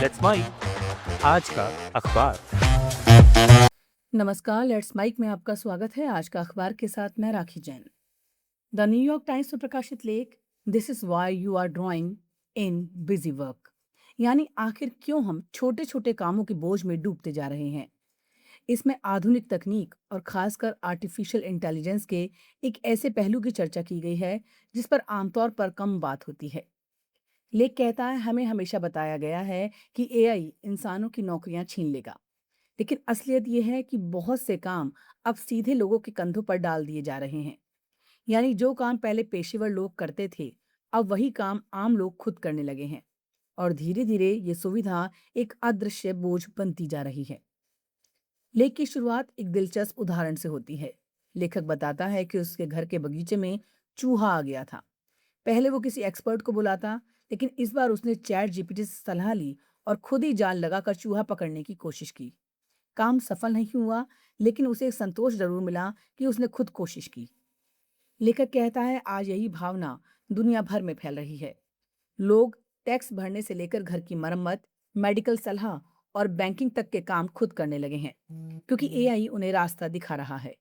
Let's mic आज का अखबार। नमस्कार, लेट्स माइक में आपका स्वागत है। आज का अखबार के साथ मैं Rakhi Jain. The New York Times में प्रकाशित लेख this is why you are drawing in busy work, यानी आखिर क्यों हम छोटे छोटे कामों के बोझ में डूबते जा रहे हैं। इसमें आधुनिक तकनीक और खासकर आर्टिफिशियल इंटेलिजेंस के एक ऐसे पहलू की चर्चा की गई है जिस पर आमतौर पर कम बात होती है। लेख कहता है, हमें हमेशा बताया गया है कि एआई इंसानों की नौकरियां छीन लेगा, लेकिन असलियत यह है कि बहुत से काम अब सीधे लोगों के कंधों पर डाल दिए जा रहे हैं। यानी जो काम पहले पेशेवर लोग करते थे, अब वही काम आम लोग खुद करने लगे हैं। और धीरे धीरे ये सुविधा एक अदृश्य बोझ बनती जा रही है। लेख की शुरुआत एक दिलचस्प उदाहरण से होती है। लेखक बताता है कि उसके घर के बगीचे में चूहा आ गया था। पहले वो किसी एक्सपर्ट को बुलाता, लेकिन इस बार उसने चैट जीपीटी से सलाह ली और खुद ही जाल लगाकर चूहा पकड़ने की कोशिश की। काम सफल नहीं हुआ, लेकिन उसे एक संतोष जरूर मिला कि उसने खुद कोशिश की। लेखक कहता है, आज यही भावना दुनिया भर में फैल रही है। लोग टैक्स भरने से लेकर घर की मरम्मत, मेडिकल सलाह और बैंकिंग तक के काम खुद करने लगे हैं, क्योंकि एआई उन्हें रास्ता दिखा रहा है।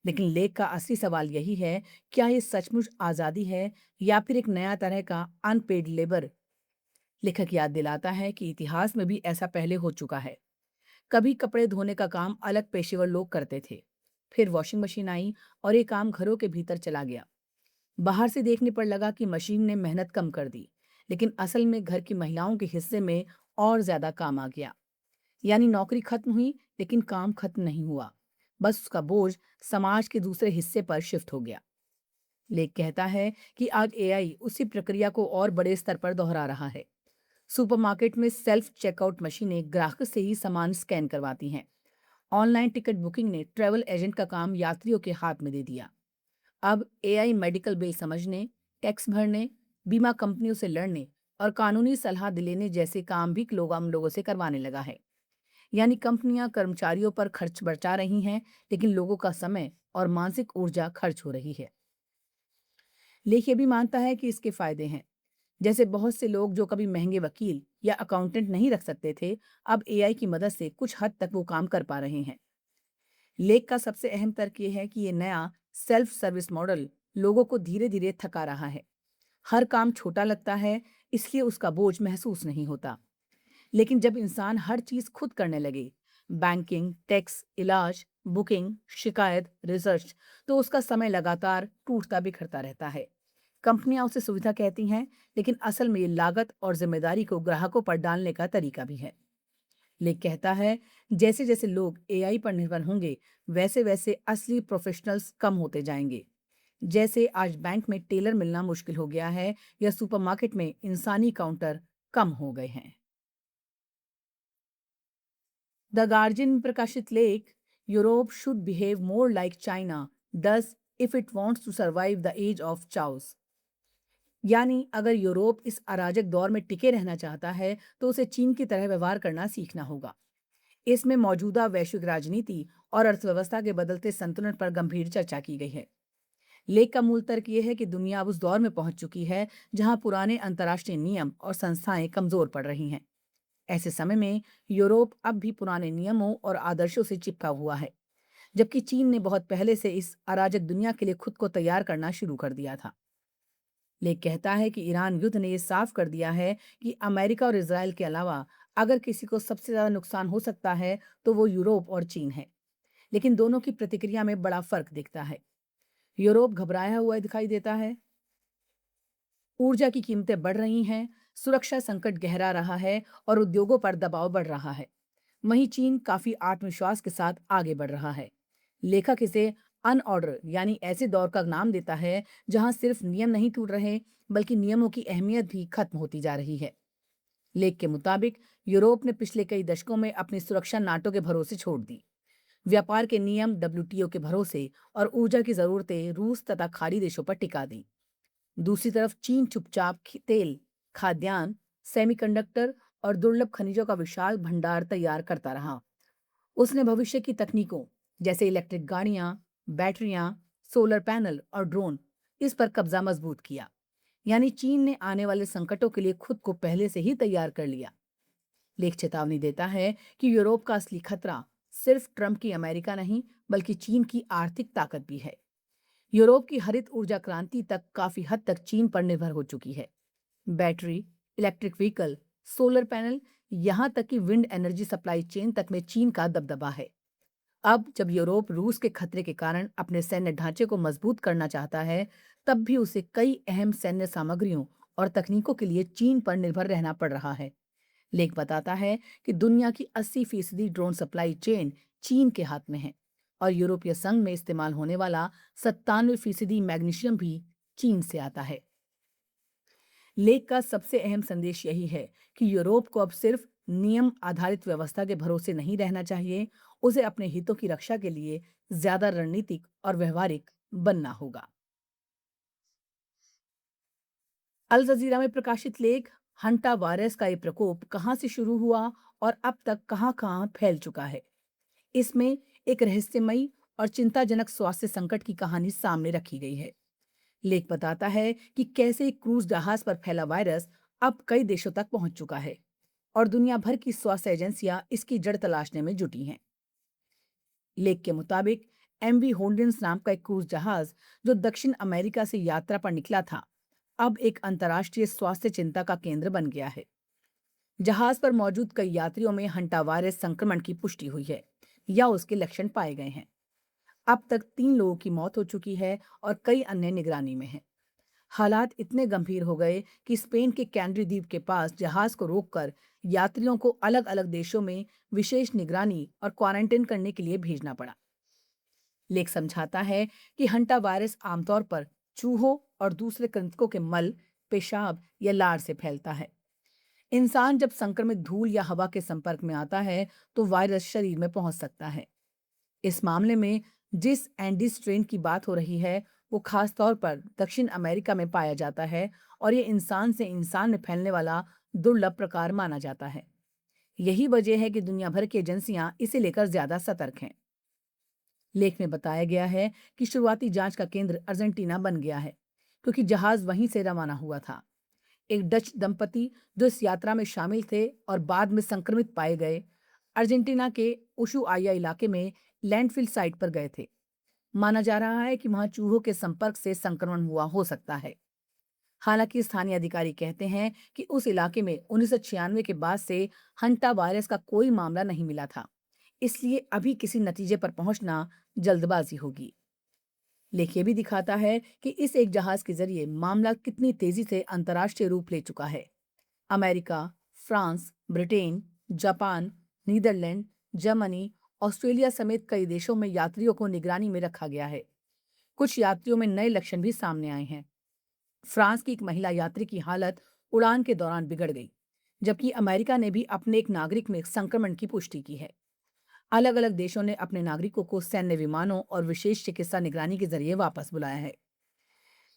लेकिन लेख का असली सवाल यही है, क्या ये सचमुच आजादी है या फिर एक नया तरह का अनपेड लेबर। लेखक याद दिलाता है कि इतिहास में भी ऐसा पहले हो चुका है। कभी कपड़े धोने का काम अलग पेशेवर लोग करते थे, फिर वॉशिंग मशीन आई और ये काम घरों के भीतर चला गया। बाहर से देखने पर लगा कि मशीन ने मेहनत कम कर दी, लेकिन असल में घर की महिलाओं के हिस्से में और ज्यादा काम आ गया। यानी नौकरी खत्म हुई, लेकिन काम खत्म नहीं हुआ। बस उसका बोझ समाज के दूसरे हिस्से पर शिफ्ट हो गया। लेख कहता है कि आज एआई उसी प्रक्रिया को और बड़े स्तर पर दोहरा रहा है। सुपरमार्केट में सेल्फ चेकआउट मशीनें ग्राहक से ही सामान स्कैन करवाती हैं। ऑनलाइन टिकट बुकिंग ने ट्रैवल एजेंट का काम यात्रियों के हाथ में दे दिया। अब एआई मेडिकल बिल समझने, टैक्स भरने, बीमा कंपनियों से लड़ने और कानूनी सलाह दिलाने जैसे काम भी लोग आम लोगों से करवाने लगा है। यानी कंपनियां कर्मचारियों पर खर्च बचा रही हैं, लेकिन लोगों का समय और मानसिक ऊर्जा खर्च हो रही है। लेख ये भी मानता है कि इसके फायदे हैं। जैसे बहुत से लोग जो कभी महंगे वकील या अकाउंटेंट नहीं रख सकते थे, अब एआई की मदद से कुछ हद तक वो काम कर पा रहे हैं। लेख का सबसे अहम तर्क ये है कि ये नया सेल्फ सर्विस मॉडल लोगों को धीरे धीरे थका रहा है। हर काम छोटा लगता है, इसलिए उसका बोझ महसूस नहीं होता। लेकिन जब इंसान हर चीज खुद करने लगे, बैंकिंग, टैक्स, इलाज, बुकिंग, शिकायत, रिसर्च, तो उसका समय लगातार टूटता बिखरता रहता है। कंपनियां उसे सुविधा कहती हैं, लेकिन असल में ये लागत और जिम्मेदारी को ग्राहकों पर डालने का तरीका भी है। लेख कहता है, जैसे जैसे लोग एआई पर निर्भर होंगे, वैसे वैसे असली प्रोफेशनल्स कम होते जाएंगे। जैसे आज बैंक में टेलर मिलना मुश्किल हो गया है या सुपरमार्केट में इंसानी काउंटर कम हो गए हैं। द गार्जियन में प्रकाशित लेख Europe should behave more like China does if it wants to survive the age of chaos. यानी अगर यूरोप इस अराजक दौर में टिके रहना चाहता है, तो उसे चीन की तरह व्यवहार करना सीखना होगा। इसमें मौजूदा वैश्विक राजनीति और अर्थव्यवस्था के बदलते संतुलन पर गंभीर चर्चा की गई है। लेख का मूल तर्क यह है कि दुनिया अब उस दौर में पहुंच चुकी है जहां पुराने अंतर्राष्ट्रीय नियम और संस्थाएं कमजोर पड़ रही हैं। ऐसे समय में यूरोप अब भी पुराने नियमों और आदर्शों से चिपका हुआ है, जबकि चीन ने बहुत पहले से इस अराजक दुनिया के लिए खुद को तैयार करना शुरू कर दिया था। लेख कहता है कि ईरान युद्ध ने यह साफ कर दिया है कि अमेरिका और इसराइल के अलावा अगर किसी को सबसे ज्यादा नुकसान हो सकता है, तो वो यूरोप और चीन है। लेकिन दोनों की प्रतिक्रिया में बड़ा फर्क दिखता है। यूरोप घबराया हुआ दिखाई देता है, ऊर्जा की कीमतें बढ़ रही हैं, सुरक्षा संकट गहरा रहा है और उद्योगों पर दबाव बढ़ रहा है। वहीं चीन काफी आत्मविश्वास के साथ आगे बढ़ रहा है। लेखक इसे अनऑर्डर यानी ऐसे दौर का नाम देता है जहां सिर्फ नियम नहीं टूट रहे, बल्कि नियमों की अहमियत भी खत्म होती जा रही है। लेख के मुताबिक यूरोप ने पिछले कई दशकों में अपनी सुरक्षा नाटो के भरोसे छोड़ दी। व्यापार के नियम डब्ल्यूटीओ के भरोसे और ऊर्जा की जरूरतें रूस तथा खाड़ी देशों पर टिका दी। दूसरी तरफ चीन चुपचाप तेल, खाद्यान्न, सेमीकंडक्टर और दुर्लभ खनिजों का विशाल भंडार तैयार करता रहा। उसने भविष्य की तकनीकों जैसे इलेक्ट्रिक गाड़ियां, बैटरियां, सोलर पैनल और ड्रोन, इस पर कब्जा मजबूत किया। यानी चीन ने आने वाले संकटों के लिए खुद को पहले से ही तैयार कर लिया। लेख चेतावनी देता है कि यूरोप का असली खतरा सिर्फ ट्रंप की अमेरिका नहीं बल्कि चीन की आर्थिक ताकत भी है। यूरोप की हरित ऊर्जा क्रांति तक काफी हद तक चीन पर निर्भर हो चुकी है। Battery, electric vehicle, solar panel, यहां तक कि विंड एनर्जी सप्लाई चेन तक में चीन का दबदबा है। अब जब यूरोप रूस के खतरे के कारण अपने सैन्य ढांचे को मजबूत करना चाहता है, तब भी उसे कई अहम सैन्य सामग्रियों और तकनीकों के लिए चीन पर निर्भर रहना पड़ रहा है। लेख बताता है कि दुनिया की 80% ड्रोन सप्लाई चेन चीन के हाथ में है और यूरोपीय संघ में इस्तेमाल होने वाला 97% मैग्नीशियम भी चीन से आता है। लेख का सबसे अहम संदेश यही है कि यूरोप को अब सिर्फ नियम आधारित व्यवस्था के भरोसे नहीं रहना चाहिए, उसे अपने हितों की रक्षा के लिए ज्यादा रणनीतिक और व्यवहारिक बनना होगा। अल जजीरा में प्रकाशित लेख हंटा वायरस का ये प्रकोप कहां से शुरू हुआ और अब तक कहां-कहां फैल चुका है। इसमें एक रहस्यमयी और चिंताजनक स्वास्थ्य संकट की कहानी सामने रखी गई है। लेख बताता है कि कैसे एक क्रूज जहाज पर फैला वायरस अब कई देशों तक पहुंच चुका है और दुनिया भर की स्वास्थ्य एजेंसियां इसकी जड़ तलाशने में जुटी हैं। लेख के मुताबिक एमवी होल्डेंस नाम का एक क्रूज जहाज जो दक्षिण अमेरिका से यात्रा पर निकला था, अब एक अंतर्राष्ट्रीय स्वास्थ्य चिंता का केंद्र बन गया है। जहाज पर मौजूद कई यात्रियों में हंटा वायरस संक्रमण की पुष्टि हुई है या उसके लक्षण पाए गए हैं। अब तक 3 लोगों की मौत हो चुकी है और कई अन्य निगरानी में हैं। हालात इतने गंभीर हो गए कि स्पेन के कैनरी द्वीप के पास जहाज को रोककर यात्रियों को अलग अलग देशों में विशेष निगरानी और क्वारंटाइन करने के लिए भेजना पड़ा। लेख समझाता है कि हंटा वायरस आमतौर पर चूहों और दूसरे कृंतकों के मल, पेशाब या लार से फैलता है। इंसान जब संक्रमित धूल या हवा के संपर्क में आता है तो वायरस शरीर में पहुंच सकता है। इस मामले में जिस एंडीज स्ट्रेन की बात हो रही है वो खास तौर पर दक्षिण अमेरिका में पाया जाता है और ये इंसान से इंसान में फैलने वाला दुर्लभ प्रकार माना जाता है। यही वजह है कि दुनिया भर की एजेंसियां इसे लेकर ज्यादा सतर्क हैं। लेख में बताया गया है कि शुरुआती जांच का केंद्र अर्जेंटीना बन गया है क्योंकि जहाज वहीं से रवाना हुआ था। एक डच दंपति जो इस यात्रा में शामिल थे और बाद में संक्रमित पाए गए, अर्जेंटीना के उशुआया इलाके में लैंडफिल साइट पर गए थे। माना जा रहा है कि वहां चूहों के संपर्क से संक्रमण हुआ हो सकता है। हालांकि स्थानीय अधिकारी कहते हैं कि उस इलाके में 1996 के बाद से हंटा वायरस का कोई मामला नहीं मिला था, इसलिए अभी किसी नतीजे पर पहुंचना जल्दबाजी होगी। लेख ये भी दिखाता है कि इस एक जहाज के जरिए मामला कितनी तेजी से अंतर्राष्ट्रीय रूप ले चुका है। America, France, Britain, Japan, Netherlands, Germany, Australia समेत कई देशों में यात्रियों को निगरानी में रखा गया है। कुछ यात्रियों में नए लक्षण भी सामने आए हैं। फ्रांस की एक महिला यात्री की हालत उड़ान के दौरान बिगड़ गई, जबकि अमेरिका ने भी अपने एक नागरिक में संक्रमण की पुष्टि की है। अलग अलग देशों ने अपने नागरिकों को सैन्य विमानों और विशेष चिकित्सा निगरानी के जरिए वापस बुलाया है।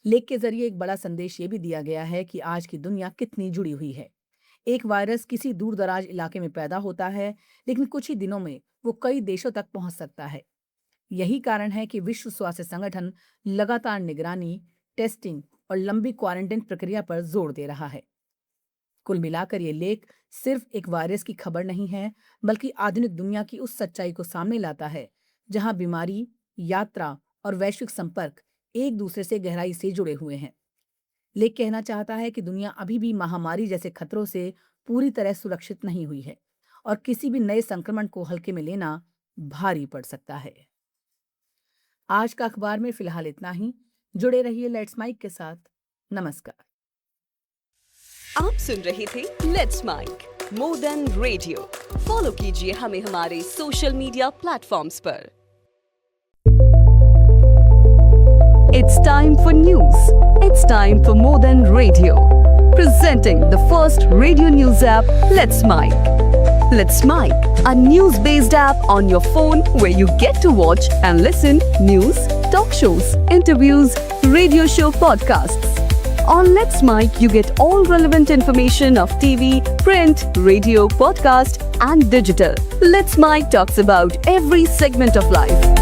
लेख के जरिए एक बड़ा संदेश ये भी दिया गया है कि आज की दुनिया कितनी जुड़ी हुई है। एक वायरस किसी दूर दराज इलाके में पैदा होता है, लेकिन कुछ ही दिनों में वो कई देशों तक पहुंच सकता है। यही कारण है कि विश्व स्वास्थ्य संगठन लगातार निगरानी, टेस्टिंग और लंबी क्वारंटाइन प्रक्रिया पर जोर दे रहा है। कुल मिलाकर ये लेख सिर्फ एक वायरस की खबर नहीं है, बल्कि आधुनिक दुनिया की उस सच्चाई को सामने लाता है जहां बीमारी, यात्रा और वैश्विक संपर्क एक दूसरे से गहराई से जुड़े हुए हैं। लेख कहना चाहता है कि दुनिया अभी भी महामारी जैसे खतरों से पूरी तरह सुरक्षित नहीं हुई है और किसी भी नए संक्रमण को हल्के में लेना भारी पड़ सकता है। आज का अखबार में फिलहाल इतना ही। जुड़े रहिए लेट्स माइक के साथ। नमस्कार। आप सुन रहे थे let's mic more than radio. Follow कीजिए हमें हमारे सोशल मीडिया प्लेटफॉर्म्स पर। It's time for news. It's time for more than radio. Presenting the first radio news app, Let's Mic. Let's Mic, a news-based app on your phone where you get to watch and listen news, talk shows, interviews, radio show podcasts. On Let's Mic, you get all relevant information of TV, print, radio, podcast, and digital. Let's Mic talks about every segment of life.